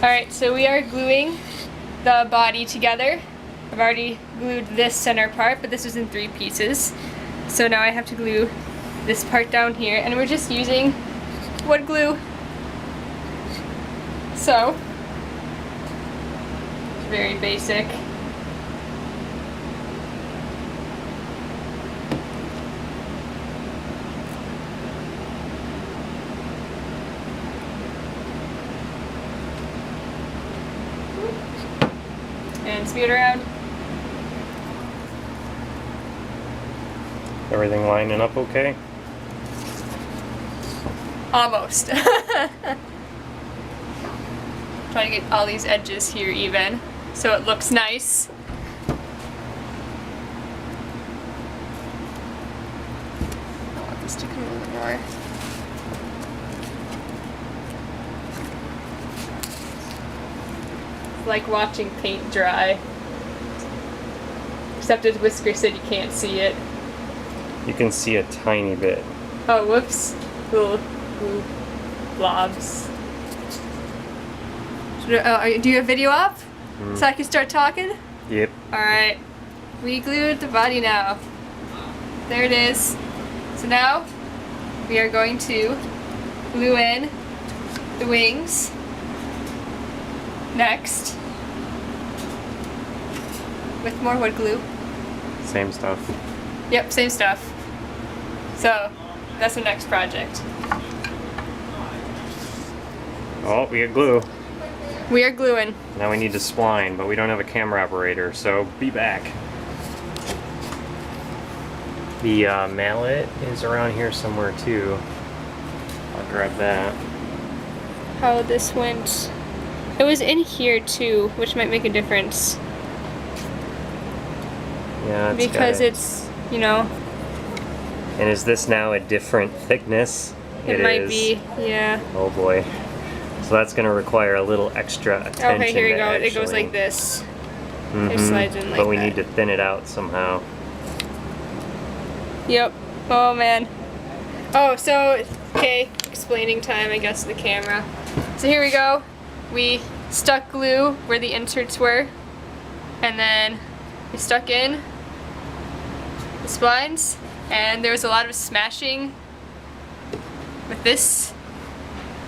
Alright, so we are gluing the body together. I've already glued this center part, but this was in 3 pieces. So now I have to glue this part down here, and we're just using wood glue. So, very basic. And smear it around. Everything lining up okay? Almost. Trying to get all these edges here even, so it looks nice. I want this to come a little more. It's like watching paint dry. Except as Whisker said, you can't see it. You can see a tiny bit. Oh, whoops. Little blobs. Do you have video up? So I can start talking? Yep. Alright. We glued the body now. There it is. So now we are going to glue in the wings. Next. With more wood glue. Same stuff. Yep, same stuff. So that's the next project. Oh, we got glue. We are gluing. Now we need to spline, but we don't have a camera operator, so be back. The mallet is around here somewhere too. I'll grab that. How this went. It was in here too, which might make a difference. Yeah, because it's, you know. And is this now a different thickness? It might be, yeah. Oh boy. So that's going to require a little extra attention. Okay, here we go. It goes like this. It slides in like that. But we need to thin it out somehow. Yep. Oh man. Oh, so, okay, explaining time, I guess, to the camera. So here we go. We stuck glue where the inserts were, and then we stuck in the splines, and there was a lot of smashing with this.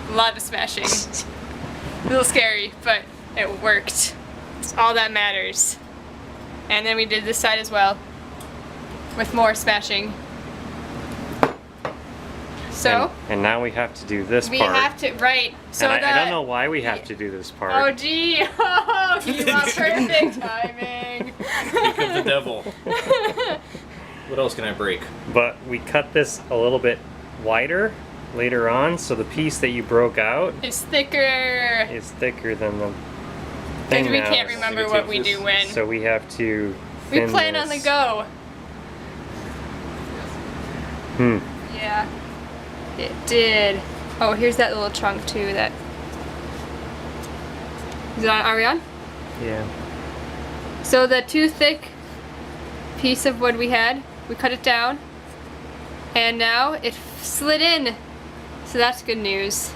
A lot of smashing. A little scary, but it worked. It's all that matters. And then we did this side as well, with more smashing. So and now we have to do this part. We have to, right. So and I don't know why we have to do this part. Oh gee, oh, you got perfect timing. Here comes the devil. What else can I break? But we cut this a little bit wider later on, so the piece that you broke out is thicker. Is thicker than the thing And we now. can't remember what we do when. So we have to We plan on the go. Yeah. It did. Oh, here's that little chunk too. That is it on? Are we on? Yeah. So the too thick piece of wood we had, we cut it down, and now it slid in. So that's good news.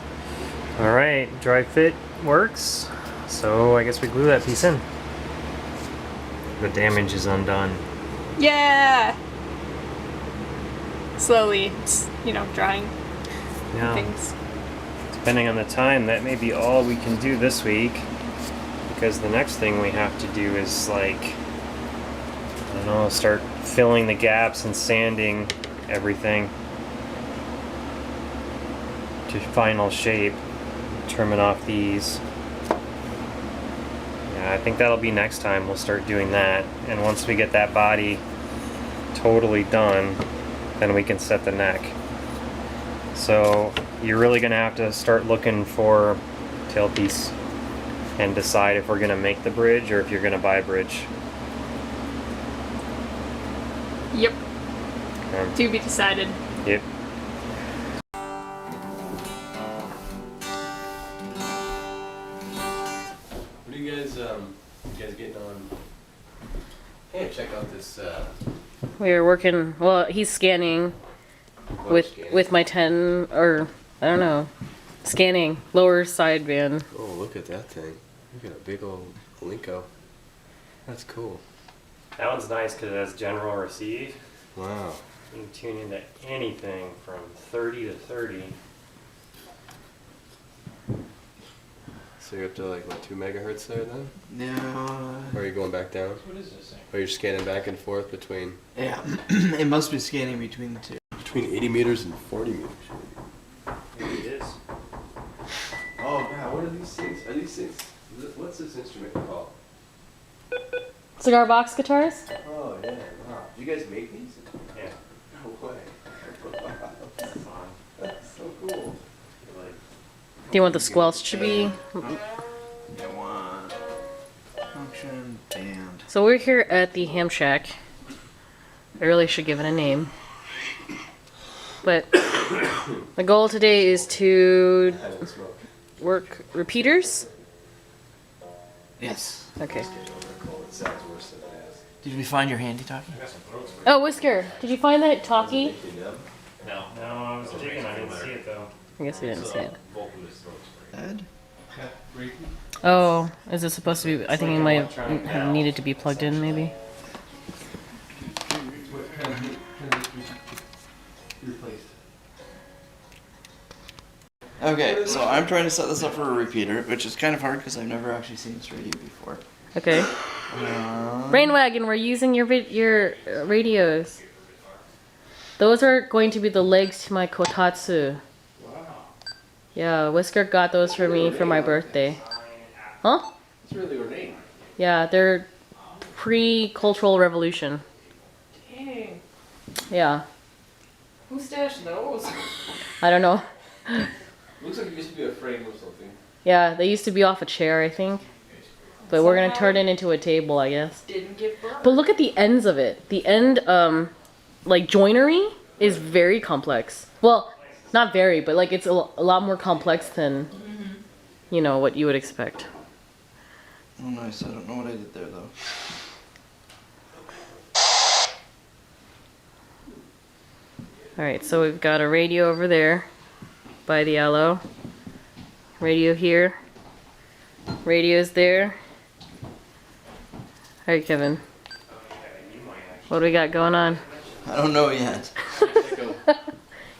All right, dry fit works. So I guess we glue that piece in. The damage is undone. Yeah. Slowly, it's, you know, drying. Yeah. Things. Depending on the time, that may be all we can do this week, because the next thing we have to do is, like, I don't know, start filling the gaps and sanding everything to final shape, trimming off these. Yeah, I think that'll be next time. We'll start doing that, and once we get that body totally done, then we can set the neck. So you're really gonna have to start looking for tailpiece and decide if we're gonna make the bridge or if you're gonna buy a bridge. Yep. To be decided. Yep. What are you guys getting on? Hey, check out this. We were working. Well, he's scanning with my 10 or I don't know. Scanning. Lower sideband. Oh, look at that thing. You got a big old Linko. That's cool. That one's nice because it has general receive. Wow. You can tune into anything from 30 to 30. So you're up to like, what, 2 megahertz there then? Yeah. Or are you going back down? What is this thing? Or you're scanning back and forth between Yeah. It must be scanning between the two. 80 meters and 40 meters? Maybe it is. Oh god, what are these things? Are these things? What's this instrument called? Cigar box guitars? Oh yeah, wow. Did you guys make these? Yeah. No way. Wow. It's fun. That's so cool. Like, Do you want the squelch to be? I want function band. So we're here at the Ham Shack. I really should give it a name. But the goal today is to I don't smoke. work repeaters. Yes. Okay. It sounds worse than it is. Did we find your handy talkie? Oh, Whisker, did you find that talkie? No. no, I was digging. I didn't see it though. I guess we didn't see it. Ed? Oh, is it supposed to be? I think it might have needed to be plugged in, maybe. Okay, so I'm trying to set this up for a repeater, which is kind of hard because I've never actually seen this radio before. Okay. Rainwagon, we're using your radios. Those are going to be the legs to my kotatsu. Wow. Yeah, Whisker got those for me for my birthday. Huh? It's really ornate. Yeah, they're pre-Cultural Revolution. Dang. Yeah. Who stashed those? I don't know. Looks like it used to be a frame or something. Yeah, they used to be off a chair, I think. But we're gonna turn it into a table, I guess. Didn't get burned. But look at the ends of it. The end, like joinery is very complex. Well, not very, but like it's a lot more complex than, you know, what you would expect. Oh, nice. I don't know what I did there, though. Alright, so we've got a radio over there by the aloe. Radio here. Radio's there. Alright, Kevin. What do we got going on? I don't know yet.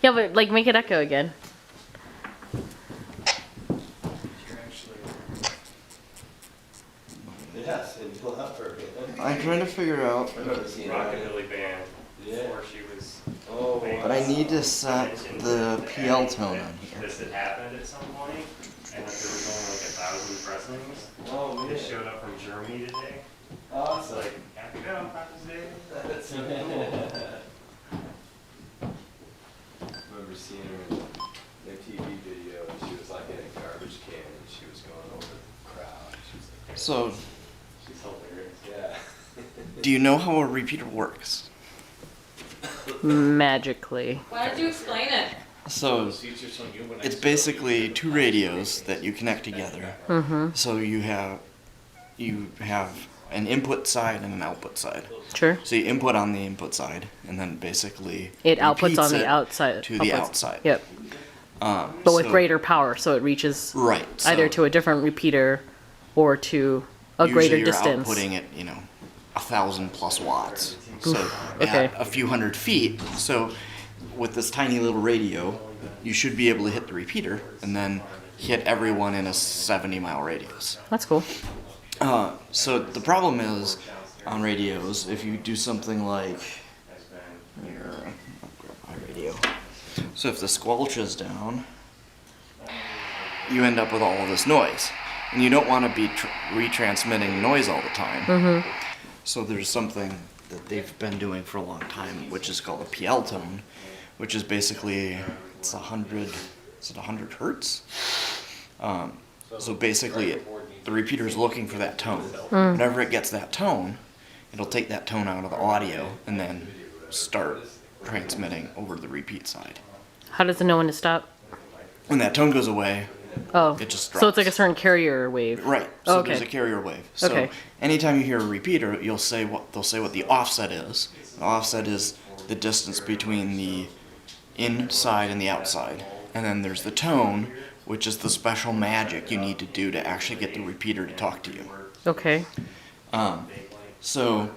Yeah, but like make it echo again. Yes, and pull out for a bit. I'm trying to figure out, Rockabilly band. Before she was. Oh, but I need to set the PL tone on here. This had happened at some point, and that there was only like 1,000 pressings. Oh, man. It showed up from Germany today. Awesome. It's like, happy Valentine's Day. That's so cool. I remember seeing her in their TV video, and she was like in a garbage can, and she was going over the crowd. She was like, So, She's hilarious. yeah. do you know how a repeater works? Magically. Why don't you explain it? So, it's basically two radios that you connect together. Mm-hmm. So you have an input side and an output side. Sure. So you input on the input side, and then basically It outputs repeats on the it outside. to the outputs. outside. Yep. But with so- greater power, so it reaches Right. either so to a different repeater or to a usually greater you're distance. outputting it, 1,000+ watts. So okay. at a few hundred feet. So with this tiny little radio, you should be able to hit the repeater and then hit everyone in a 70-mile radius. That's cool. So the problem is on radios, if you do something like here, I'll grab my radio. So if the squelch is down, you end up with all of this noise, and you don't want to be retransmitting noise all the time. Mm-hmm. So there's something that they've been doing for a long time, which is called a PL tone, which is basically it's 100 hertz. So basically, the repeater is looking for that tone. Whenever it gets that tone, it'll take that tone out of the audio and then start transmitting over to the repeat side. How does it know when to stop? When that tone goes away, Oh, it just so it's drops. like a certain carrier wave. Right. So Okay. there's a carrier wave. So Okay. anytime you hear a repeater, they'll say what the offset is. The offset is the distance between the inside and the outside. And then there's the tone, which is the special magic you need to do to actually get the repeater to talk to you. Okay. So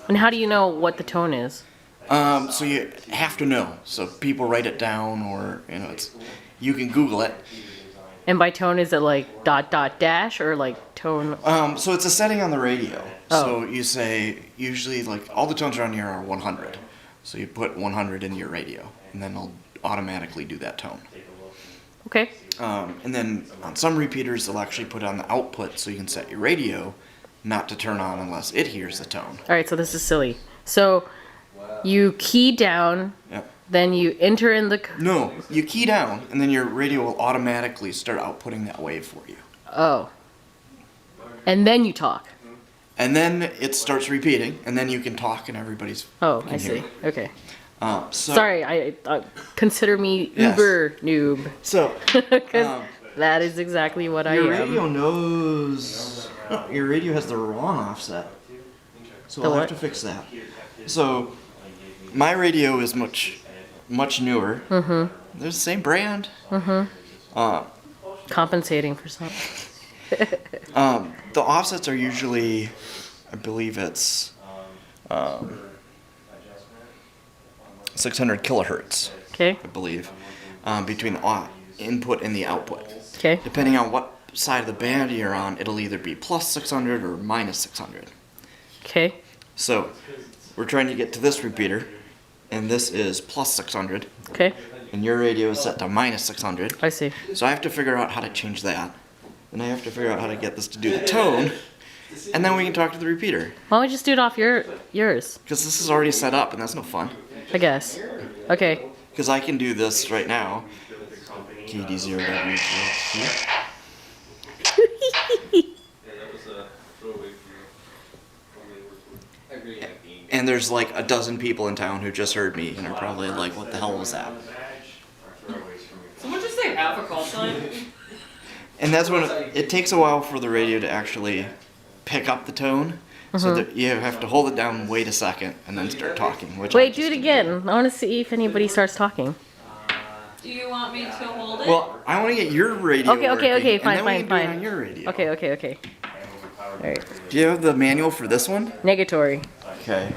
And how do you know what the tone is? so you have to know. So people write it down, or you can Google it. And by tone, is it like dot dot dash or like tone? So it's a setting on the radio. Oh. So you say, usually, like, all the tones around here are 100. So you put 100 in your radio, and then it'll automatically do that tone. Okay. And then on some repeaters, they'll actually put it on the output so you can set your radio not to turn on unless it hears the tone. All right. So this is silly. So you key down, Yep. then you enter in the. No, you key down, and then your radio will automatically start outputting that wave for you. Oh. And then you talk. And then it starts repeating, and then you can talk, and everybody's. Oh, can I hear see. Okay. So, Sorry, I consider me Yes. uber noob So, because that is exactly what I your am. radio knows. Your radio has the wrong offset. So The I'll what? have to fix that. So, my radio is much newer. Mm-hmm. They're the same brand. Compensating for something. The offsets are usually, I believe it's 600 kilohertz, Okay. I believe, between the input and the output. Okay. Depending on what side of the band you're on, it'll either be plus 600 or minus 600. Okay. So, we're trying to get to this repeater, and this is plus 600, Okay. and your radio is set to minus 600. I see. So I have to figure out how to change that. Then I have to figure out how to get this to do the tone, and then we can talk to the repeater. Why don't we just do it off yours? Because this is already set up, and that's no fun. I guess. Okay. Because I can do this right now. KD0W. And there's like a dozen people in town who just heard me and are probably like, what the hell was that? Someone just say half a call sign? And that's when it takes a while for the radio to actually pick up the tone. So that you have to hold it down, wait a second, and then start talking. Which I Wait, just do it didn't again. I want to see if anybody starts talking. Do you want me to hold it? Well, I want to get your radio Okay, working, fine, and then we can do it fine. on your radio. Okay. Alright. Do you have the manual for this one? Negatory. Okay.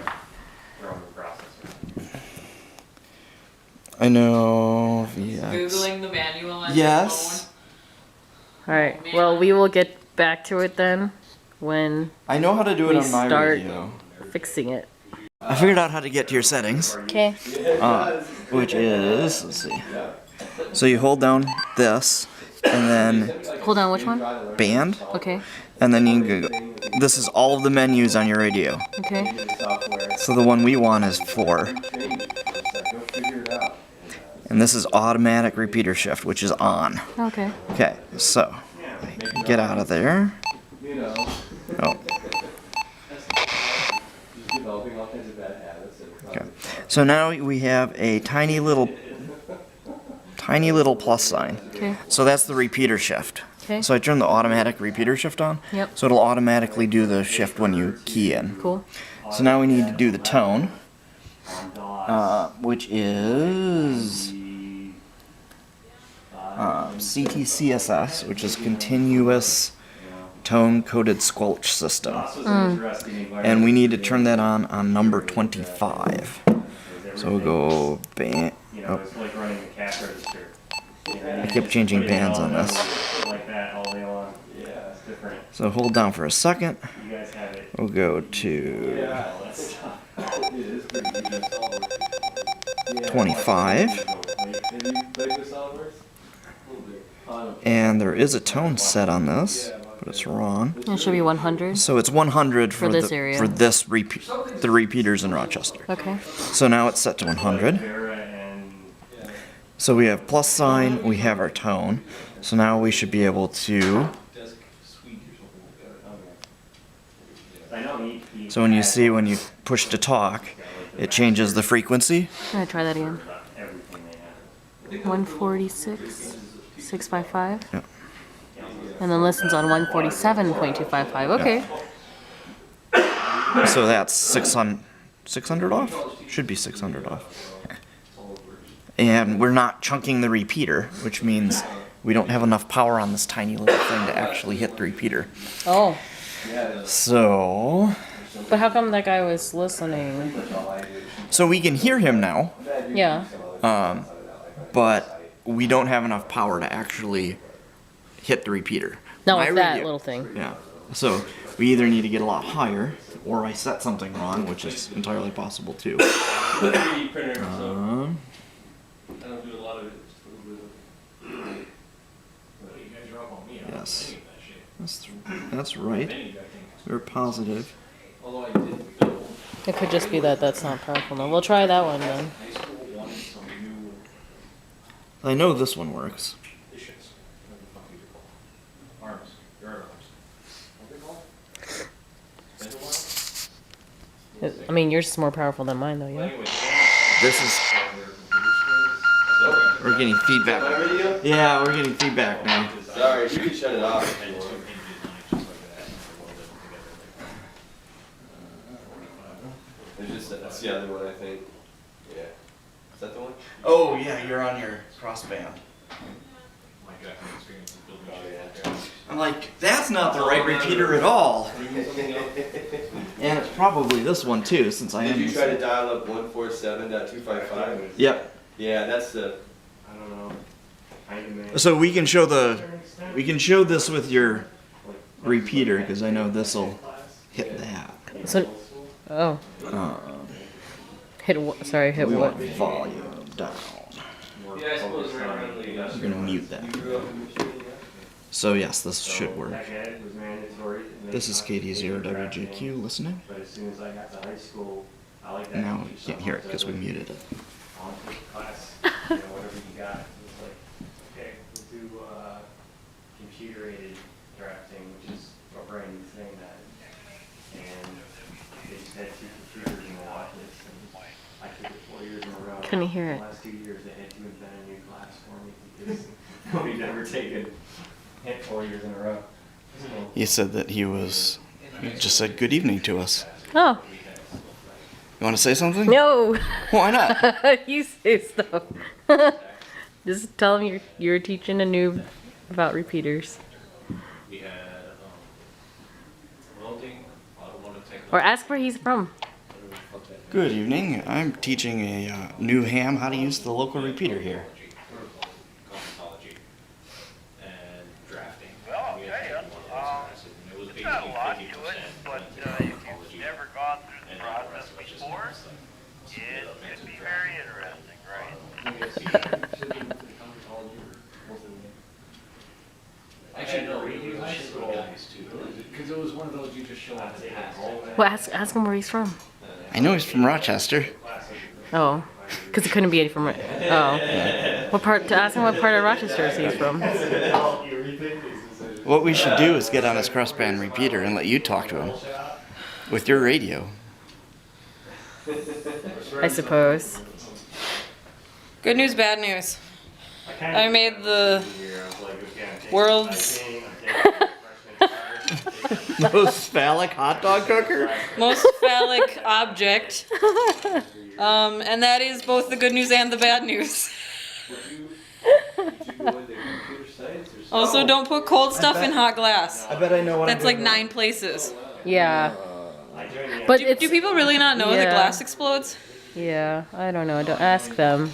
I know. Googling the manual on Yes. Alright. Well, we will get back to it then when I know how to do it we on my start radio. fixing it. I figured out how to get to your settings, Okay. which is, let's see. So you hold down this, and then Hold on, which one? band, Okay. and then you can go. This is all of the menus on your radio. Okay. So the one we want is 4. And this is automatic repeater shift, which is on. Okay. Okay, so get out of there. Oh. Okay. So now we have a tiny little plus sign. Okay. So that's the repeater shift. Okay. So I turn the automatic repeater shift on. Yep. So it'll automatically do the shift when you key in. Cool. So now we need to do the tone, which is CTCSS, which is continuous tone coded squelch system. And we need to turn that on number 25. So we'll go band. Oh. I kept changing bands on this. So hold down for a second. We'll go to 25. And there is a tone set on this, but it's wrong. It should be 100. So it's 100 for this the area. for this the repeaters in Rochester. Okay. So now it's set to 100. So we have plus sign, we have our tone. So now we should be able to. So when you push to talk, it changes the frequency. I'm gonna try that again. 146, 655. Yep. And then listens on 147.255. Okay. So that's 600 off? Should be 600 off. and we're not chunking the repeater, which means we don't have enough power on this tiny little thing to actually hit the repeater. Oh, So but how come that guy was listening? we can hear him now, Yeah. but we don't have enough power to actually hit the repeater. Not My with that radio- little thing. Yeah. So we either need to get a lot higher, or I set something wrong, which is entirely possible too. 3D printer, so I don't do a lot of it. Yes. That's right. We're positive. Although I did build It could just be that that's not powerful enough. We'll try that one then. high school wanted some new I know this one works. additions. What the fuck are they called? Arms. Yard arms. What they called? Been a while? I mean, yours is more powerful than mine, though, Well, yeah? anyway, This is. We're getting My feedback. video? Yeah, we're getting feedback now. Sorry, you can shut it off. if you want. It's just that's the other one, I think. Yeah. Is that the one? Oh yeah, you're on your crossband. Oh yeah. I'm like, that's not the right repeater at all. And it's probably this one too, since I am. Did you try to dial up 147.255? Yep. Yeah, that's the. I don't know. I can make So we can show this with your repeater, because I know this will hit that. So, oh, hit what? Sorry, hit We what? want volume down. Yeah, I suppose we're around the. We're gonna mute that. You grew up in Michigan, yeah? So yes, this should work. Tech ed was mandatory. and This is they taught KD0WJQ listening. But as soon as I got to high school, I like that. Now you can't hear it because we muted it. On to the class, you know, whatever you got. It was like, okay, we'll do computer aided drafting, which is a brand new thing that. And they just had 2 computers in the office, and I took it 4 years in a row. Couldn't hear it. The last 2 years, they had to invent a new class for me because we'd never taken it 4 years in a row. So, He said that he just said good evening to us. Oh, You want to say something? no! Why not? You say stuff. Just tell him you're teaching a noob about repeaters. We had welding, automotive technology. Or ask where he's from. Good evening. I'm teaching a new ham how to use the local repeater here. Cosmetology and drafting. Well, we had taken one of those classes, and it was basically 50%. But if you've never gone through the process before, it could be very interesting, right? Actually, no, we used high school guys too, because it was one of those you just show up and pass. Well, ask him where he's from. I know he's from Rochester. Oh, because it couldn't be any from. Oh, what part? To ask him what part of Rochester is he's from. What we should do is get on his crossband repeater and let you talk to him with your radio. I suppose. Good news, bad news. I made the world's Most phallic hot dog cooker? most phallic object. And that is both the good news and the bad news. Also, don't put cold stuff in hot glass. I bet I know what That's like 9 places. Yeah. But Do it's people really not know that yeah. glass explodes? yeah. I don't know. Don't ask them.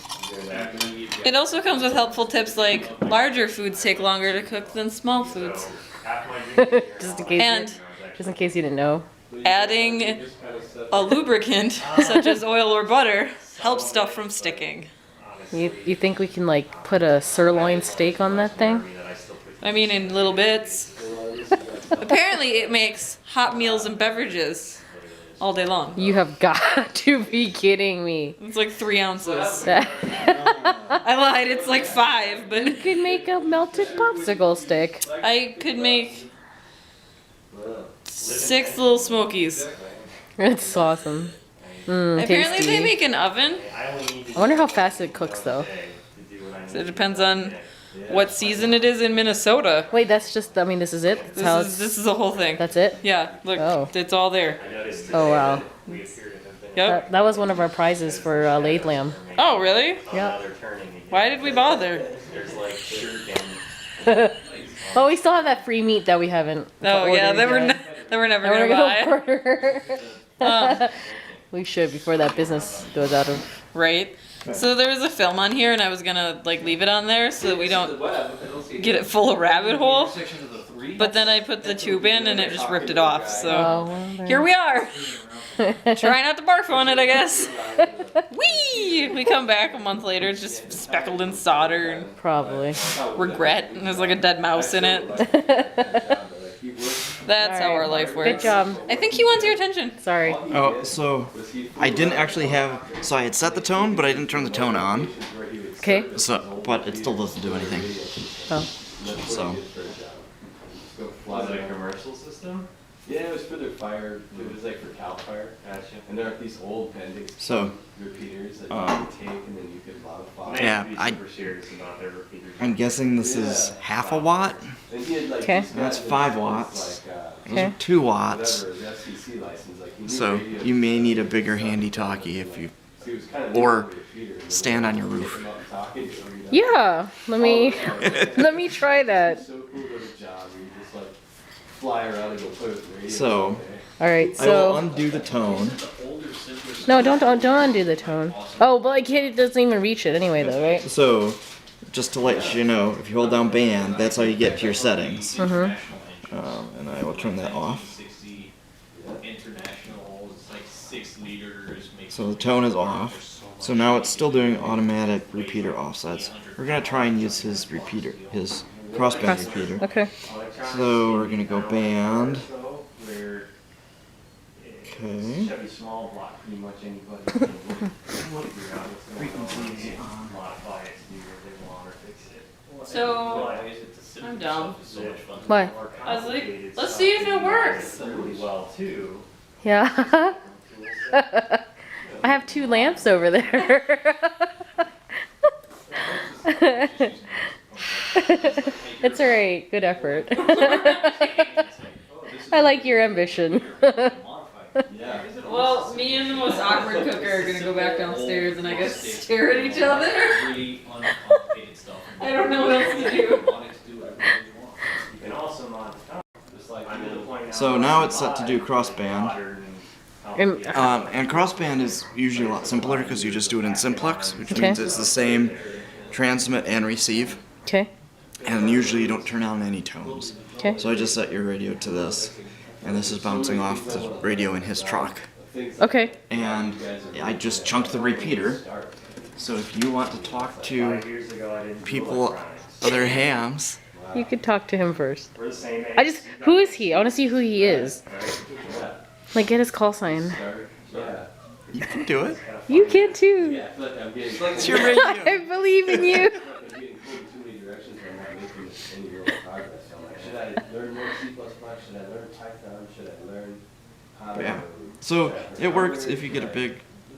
It also comes with helpful tips like larger foods take longer to cook than small foods. just in case. And Just in case you didn't know. adding a lubricant, such as oil or butter, helps stuff from sticking. You think we can like put a sirloin steak on that thing? I mean, in little bits. Apparently, it makes hot meals and beverages all day long. You have got to be kidding me. It's like 3 ounces. You I lied, it's like 5, but could make a melted popsicle stick. I could make 6 little smokies. It's awesome. Apparently, they make an oven, I wonder how fast it cooks though. so it depends on what season it is in Minnesota. Wait, that's just. I mean, this is it. That's how This is the whole thing. That's it. Yeah, look, Oh. it's all there. Oh wow. Yep. That was one of our prizes for lathe lamb. Oh, really? Yeah. They're turning again. Why did we bother? There's like shirt and Oh, we still have that free meat that we haven't. Oh, yeah, ordered yet. that we're never That we're gonna buy. order. We should before that business goes out of. Right. So there was a film on here, and I was gonna like leave it on there so that we don't get it full of rabbit hole. But then I put the tube in, and it just ripped it off. So Oh, well, there. here we are. Try not to barf on it, I guess. Whee! We come back a month later, it's just speckled in solder and Probably. regret, and there's like a dead mouse in it. That's how our life works. Good job. I think he wants your attention. Sorry. Oh, so I didn't actually have. So I had set the tone, but I didn't turn the tone on. Okay. So, but it still doesn't do anything. Oh. So, was it a commercial system? Yeah, it was for their fire. It was like for Cal Fire. Gotcha. And there are these old Bendix So, repeaters that you could take, and then you could modify. They Yeah, have to be I- super serious about their repeaters. I'm guessing this is half a watt. And he had, like, Okay. these That's guys 5 that watts. was, like, Those Okay. are 2 watts. whatever, his FCC license, like, he knew So radio, you may need a bigger handy talkie if you so he was kinda or new to repeater, and stand then on your he roof. came up and talking to him, Yeah. Let me let me try that. It's so cool to go to job where you just like fly around and go play with the radio. So- all day. All right. I will So undo the tone. no, don't undo the tone. Oh, but like it doesn't even reach it anyway, though, right? So, just to let you know, if you hold down band, that's how you get to your settings. Mhm. And I will turn that off. 60 international, it's like 6 liters. So the tone is off. So now it's still doing automatic repeater offsets. We're gonna try and use his repeater, his crossband repeater. Okay. So we're gonna go band. Where Okay. Chevy small block, pretty much anybody can frequency modify it to do what they want or fix it. So But I'm dumb. So much fun. Why? more I was like, complicated let's stuff see if it works. really well too. Yeah. I have 2 lamps over there. It's alright. Good effort. I like your ambition. Yeah. Well, me and the most awkward cooker are gonna go back downstairs and I guess stare at each other. Really uncomplicated stuff. I don't know what else to do. Want it to do whatever you want. You can also modify. Just like I'm gonna point out So now it's set to do crossband. modern And- And crossband is usually a lot simpler because you just do it in simplex, which Okay. means it's the same transmit and receive. Okay. And usually you don't turn on any tones. Okay. So I just set your radio to this, and this is bouncing off the radio in his truck. Okay. And I just chunked the repeater. So if you want to talk to 5 years ago, I didn't do people, electronics. other hams, You could talk to him first. We're the same age. Who is he? I want to see who he is. Right? Like, get his call sign. Yeah. you can do it. You can too. Yeah, I feel like I'm getting. It's your radio. I believe in you. I'm getting pulled in too many directions and I'm not making any real progress. So I'm like, should I learn more C++? Should I learn Python? Should I learn how to... Yeah. So it works if you get a big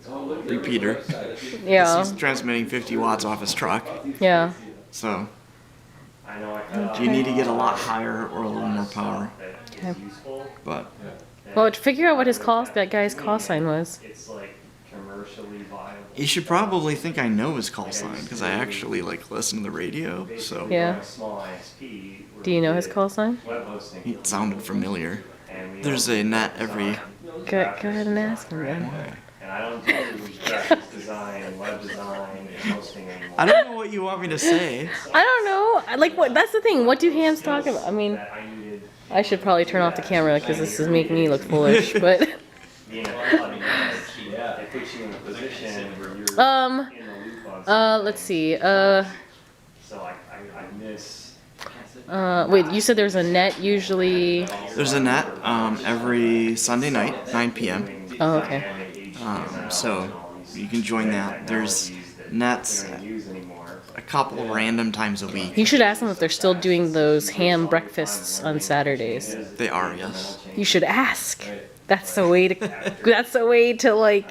Oh, look at the repeater. website. Yeah. He's transmitting 50 watts off his truck. Yeah. So I know I cut if you need to get a lot higher or a little more power, that is useful. but Well, figure out what that guy's call sign was. It's like commercially viable. you should probably think I know his call sign because I actually like listen to the radio. So Yeah. A small ISP where Do you know we his did call sign? web hosting. it sounded familiar. And we There's also a net every. Go ahead and ask him then. And I don't do graphics design, web design, and hosting anymore. I don't know what you want me to say. I don't know. Like, what? That's the thing. What do hams talk about? I mean, That I needed I should probably turn off the camera because this is making me look foolish. But being a cutting edge. It puts you in a position where you're in the loop on something. let's see. So I miss. Wait. You said there's a net usually. There's a net every Sunday night, 9 p.m. Oh, okay. So you can join that. There's nets a couple random times a week. You should ask them if they're still doing those ham breakfasts on Saturdays. They are, yes. You should ask. That's the way to. That's the way to like.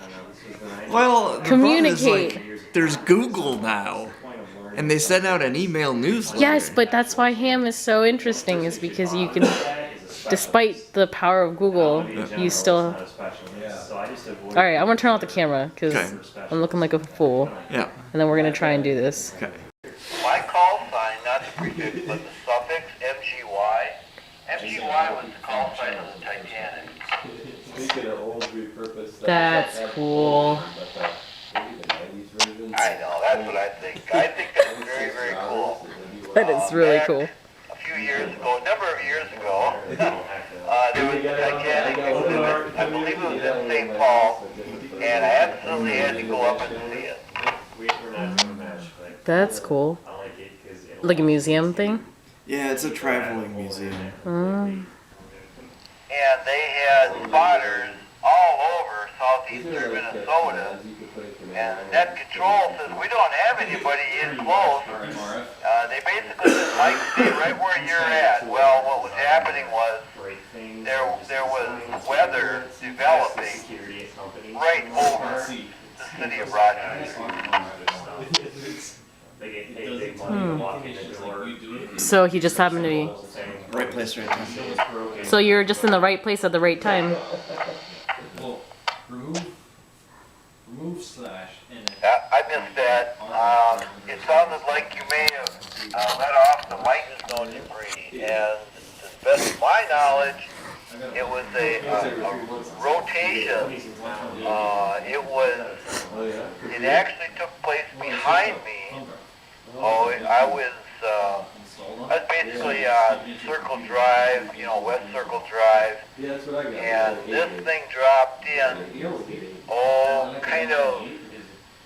Well, the problem is, Communicate. like, there's Google now, and they send out an email newsletter. Yes, but that's why ham is so interesting. Is because you can despite the power of Google, you still. All right, I'm gonna turn off the camera because Okay. I'm looking like a fool, Yeah. and then we're gonna try and do this. Okay. My call sign, not the prefix, but the suffix MGY. MGY was the call sign of the Titanic. Speaking of old repurposed. That's cool. Maybe the 90s version. I know, that's what I think. I think that's very, very cool. That is really Back cool. A few years ago, a number of years ago, there was a Titanic exhibit, I believe it was in St. Paul, and I absolutely had to go up and see it. That's cool. Like a museum thing. Yeah, it's a traveling museum. And they had spotters all over southeastern Minnesota. And net control says, we don't have anybody in close. They basically said, Mike, stay right where you're at. Well, what was happening was there was weather developing right over the city of Rochester. So he just happened to be. Right place, right time. So you're just in the right place at the right time. Well, remove slash and then. I missed that. It sounded like you may have let off the lightning zone debris. And to the best of my knowledge, it was a rotation. It actually took place behind me. I was basically on Circle Drive, West Circle Drive, Yeah, that's what I got. and this thing dropped in, kind of,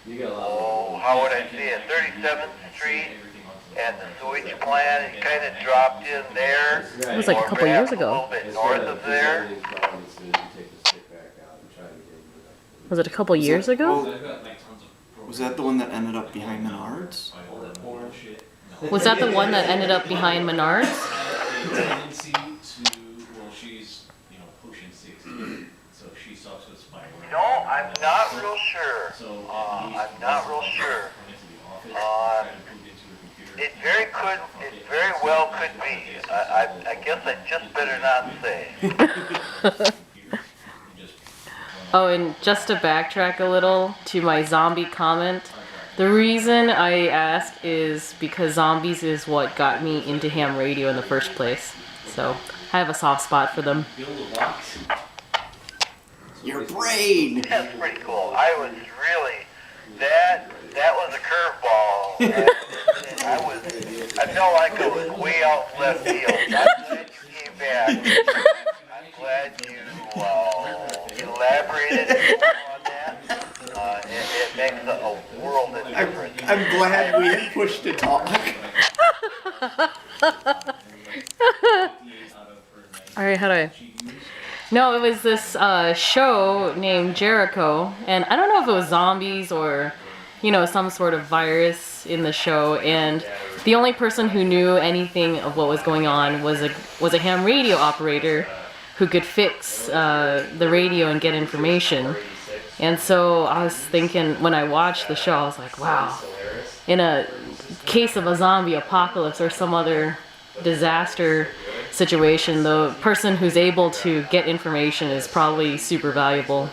You got a lot. how would I say it, 37th Street, and the sewage plant, it kind of dropped in there. It was like a or couple years perhaps a little ago. bit north of there. Was it a couple years ago? Was that the one that ended up behind Menards? Was that the one that ended up behind Menards? Tendency to, well, she's, pushing 60, so she sucks with spine. No, I'm not real sure. So I'm not real sure. It very well could be. I guess I just better not say. Oh, and just to backtrack a little to my zombie comment, the reason I ask is because zombies is what got me into ham radio in the first place. So I have a soft spot for them. Your brain! That's pretty cool. I was really, that was a curveball. I felt like I was way out left field. I'm glad you came back. I'm glad you elaborated on that. It makes a world of difference. I'm glad we pushed to talk. Alright, how do I? No, it was this show named Jericho, and I don't know if it was zombies or, some sort of virus in the show, and the only person who knew anything of what was going on was a ham radio operator who could fix the radio and get information. And so I was thinking, when I watched the show, I was like, wow, in a case of a zombie apocalypse or some other disaster situation, the person who's able to get information is probably super valuable.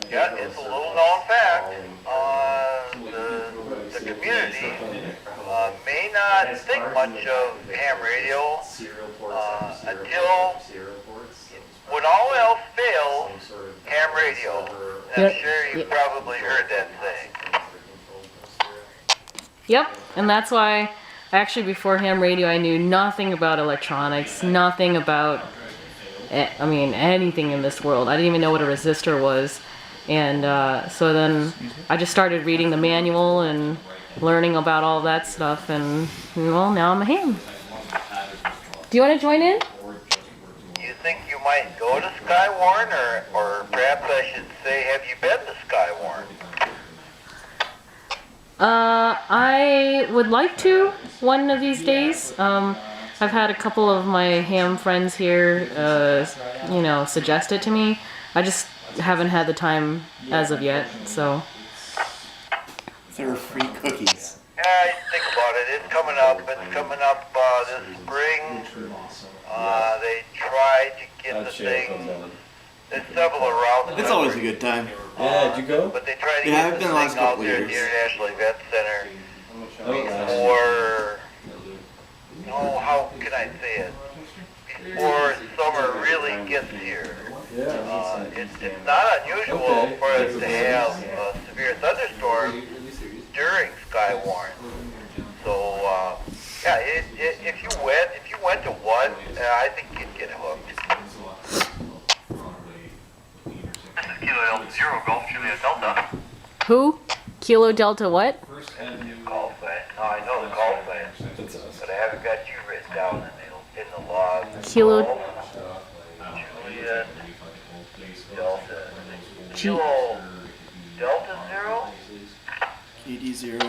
Yeah, it's a little known fact. The community may not think much of ham radio until, when all else fails, ham radio. And I'm sure you've probably heard that saying. Yep, and that's why, actually before ham radio, I knew nothing about electronics, nothing about, anything in this world. I didn't even know what a resistor was. And so then I just started reading the manual and learning about all that stuff, and well, now I'm a ham. Do you want to join in? You think you might go to Skywarn, or perhaps I should say, have you been to Skywarn? I would like to one of these days. I've had a couple of my ham friends here, suggest it to me. I just haven't had the time as of yet, so. They're free cookies. I think about it. it's coming up. It's coming up this spring. They tried to get the thing. There's several around the It's always a good time. Yeah, did you go? But they tried to Yeah, get I've this been the last thing out couple there of at the years. International Event Center Oh, before, how can I say it? Before summer really gets here. It's not unusual for us to have a severe thunderstorm during Skywarn. So, yeah, if you went to one, I think you'd get hooked. This is Kilo Delta Zero Golf Juliet Delta. Who? Kilo Delta what? Call sign. No, I know the call sign, but I haven't got you written down in the log. Kilo- Juliet Delta. G- Kilo Delta Zero? KD0.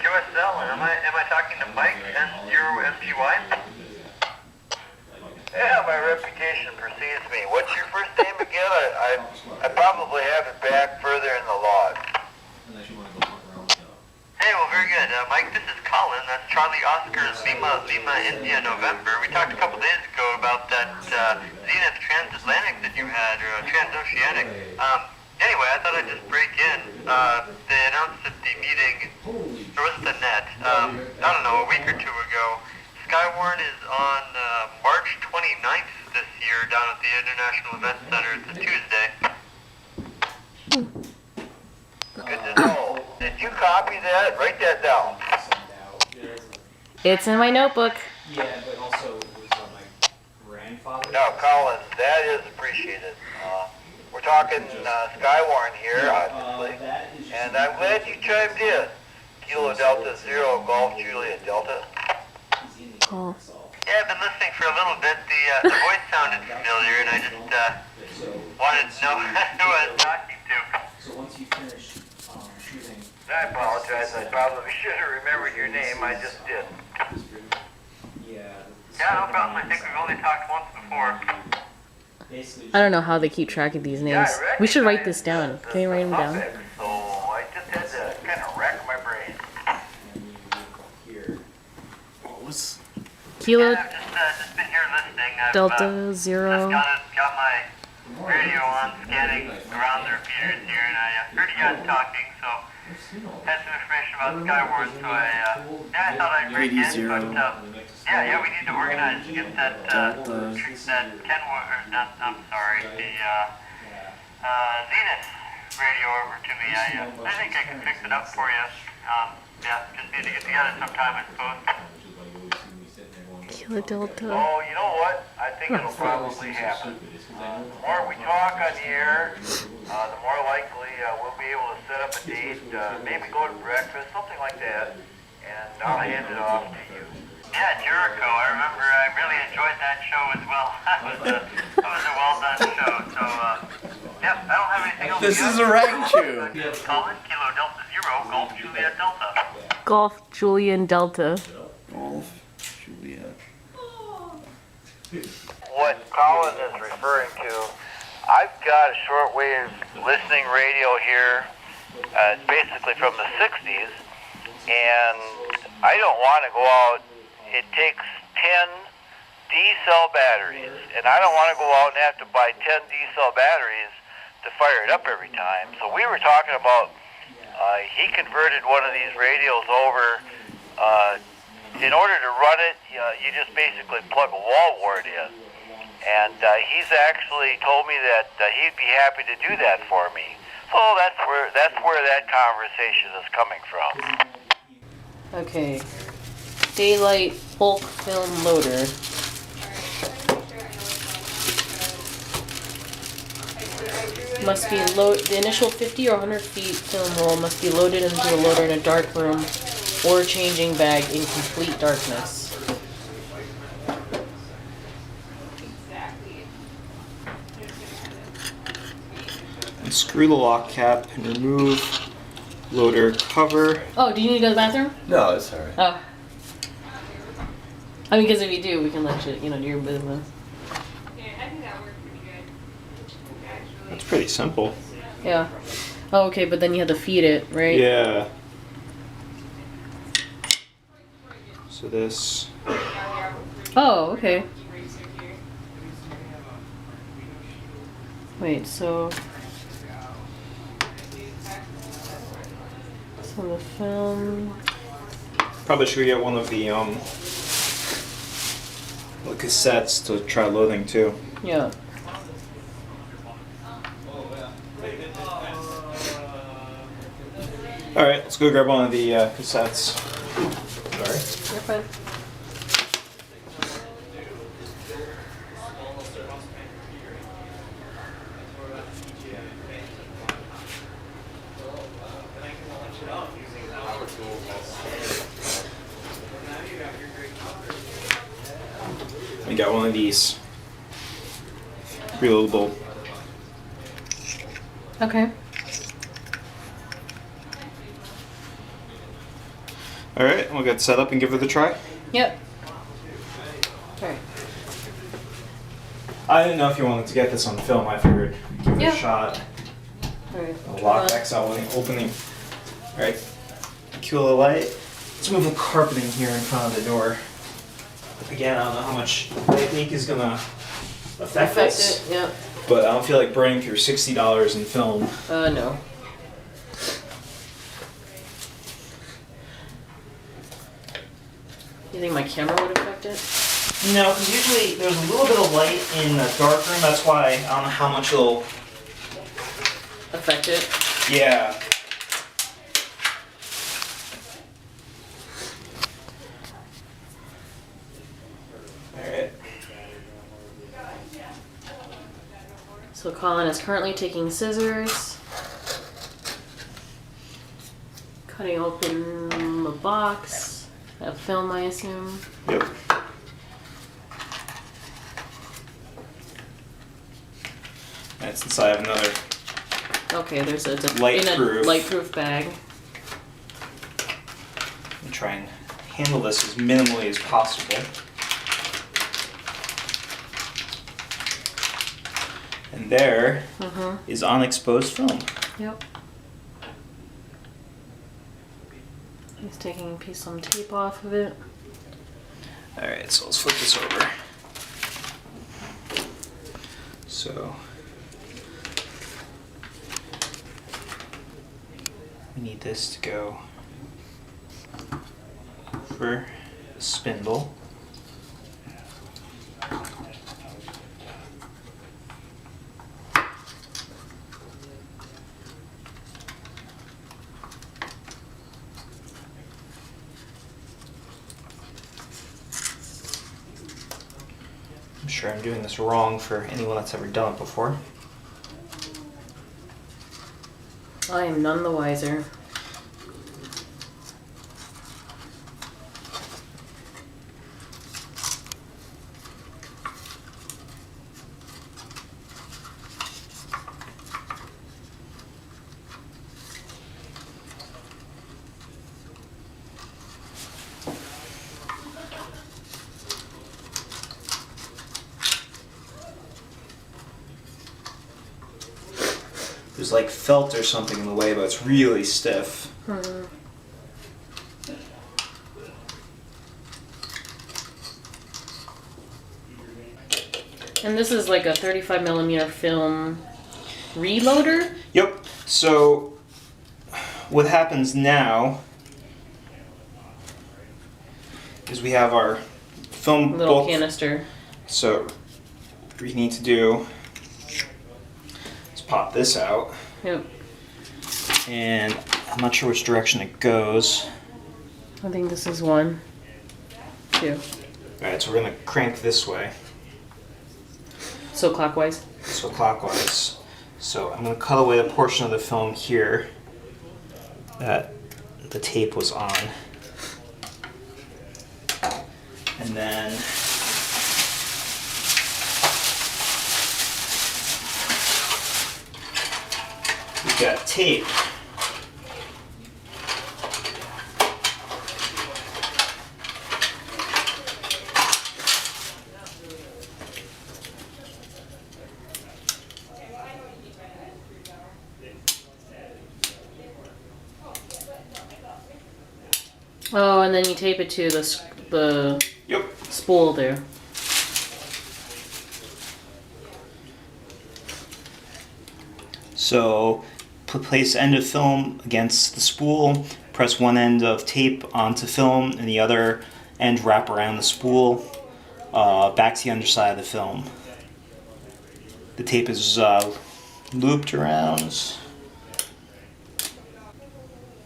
QSL, am I talking to Mike N0MGY? Yeah, my reputation precedes me. What's your first name again? I probably have it back further in the log. Hey, well, very good. Mike, this is Colin. That's Charlie Oscar's Lima India November. We talked a couple days ago about that Zenith Transatlantic that you had, or Transoceanic. Anyway, I thought I'd just break in. They announced at the meeting, or was it the net? I don't know, a week or two ago. Skywarn is on March 29th this year down at the International Event Center. It's a Tuesday. Good to know. Did you copy that? Write that down. It's in my notebook. Yeah, but also it was my grandfather. No, Colin, that is appreciated. We're talking Skywarn here, obviously. And I'm glad you chimed in. Kilo Delta Zero Golf Juliet Delta. Oh. Yeah, I've been listening for a little bit. The voice sounded familiar, and I just wanted to know who I was talking to. So once you finish shooting, I apologize. I probably should have remembered your name. I just did. yeah. Yeah, no problem. I think we've only talked once before. Basically, I don't know how they keep track of these names. We should write this down. Can you write them down? So I just had to kind of rack my brain. here. What was? Kilo Yeah, I've just been here listening. I've Delta just Zero. got my radio on, scanning around the repeaters here, and I heard you guys talking, so had some information about Skywarn, so I thought I'd break in, but yeah, we need to organize to get that Kenwood, or not, I'm sorry, the Zenith radio over to me. I think I can fix it up for you. Yeah, just need to get together sometime, I suppose. Kilo Delta. Oh, you know what? I think it'll probably happen. The more we talk on the air, the more likely we'll be able to set up a date, maybe go to breakfast, something like that, and I'll hand it off to you. Yeah, Jericho, I remember I really enjoyed that show as well. That was a well-done show, so, yeah, I don't have anything else. This is a rag chew. Colin, Kilo Delta Zero, Golf Juliet Delta. Golf Julian Delta. Golf. Juliet. What Colin is referring to, I've got a shortwave listening radio here. It's basically from the 60s, and I don't want to go out. It takes 10 D-cell batteries, and I don't want to go out and have to buy 10 D-cell batteries to fire it up every time. So we were talking about, he converted one of these radios over. In order to run it, you just basically plug a wall wart in. And he's actually told me that he'd be happy to do that for me. So that's where that conversation is coming from. Okay. Daylight bulk film loader. Must be the initial 50 or 100 feet film roll must be loaded into a loader in a dark room or changing bag in complete darkness. Unscrew the lock cap and remove loader cover. Oh, do you need to go to the bathroom? No, it's alright. Oh. I mean, because if you do, we can let you, do your business. Yeah, I think that worked pretty good. Actually. That's pretty simple. Yeah. Oh, okay, but then you have to feed it, right? Yeah. So this. Oh, okay. Wait, so the film. Probably should get one of the cassettes to try loading too. Yeah. All right, let's go grab one of the cassettes. Sorry. You're fine. We got one of these reloadable. Okay. All right, we'll get set up and give it a try. Yep. Alright. I didn't know if you wanted to get this on film. I figured give it Yeah. a shot. Alright. The lock backs out when opening. All right, cue the light. Let's move the carpeting here in front of the door. Again, I don't know how much light leak is gonna affect this, it, yep. but I don't feel like burning through $60 in film. No. You think my camera would affect it? No, because usually there's a little bit of light in the dark room. That's why I don't know how much it'll. Affect it? Yeah. Alright. So Colin is currently taking scissors, cutting open the box of film, I assume. Yep. And since I have another Okay, there's a in a Lightproof. lightproof bag. and try and handle this as minimally as possible. And there is unexposed film. Yep. He's taking some tape off of it. Alright, so let's flip this over. So we need this to go over the spindle. I'm sure I'm doing this wrong for anyone that's ever done it before. I am none the wiser. There's like felt or something in the way, but it's really stiff. And this is like a 35mm film reloader? Yep. So what happens now is we have our film Little bulk. canister. So what we need to do is pop this out, Yep. and I'm not sure which direction it goes. I think this is 1, 2. Alright, so we're gonna crank this way, So clockwise. so clockwise. So I'm gonna cut away the portion of the film here that the tape was on. And then we've got tape. Oh, and then you tape it to the the Yep. spool there. So place end of film against the spool, press one end of tape onto film and the other end wrap around the spool, back to the underside of the film. The tape is looped around.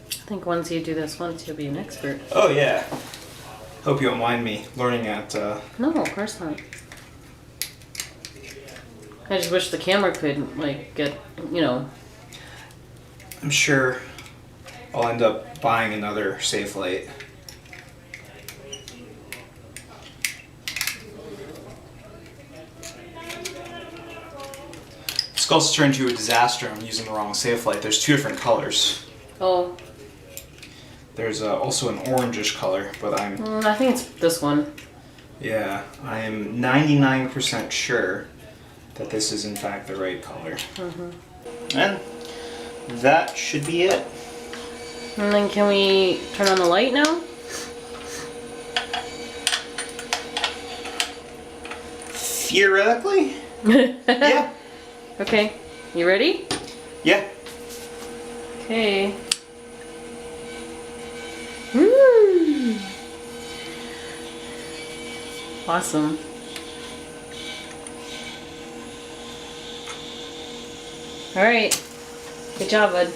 I think once you do this once, you'll be an expert. Oh yeah. Hope you don't mind me learning at No, of course not. I just wish the camera could, like, get, you know. I'm sure I'll end up buying another safe light. This could also turn into a disaster. I'm using the wrong safe light. There's two different colors. Oh, There's also an orangish color, but I think it's this one. yeah, I am 99% sure that this is in fact the right color. And that should be it. And then can we turn on the light now? Theoretically? Yeah. Okay, you ready? Yeah. Okay. Woo! Awesome. All right. Good job, bud.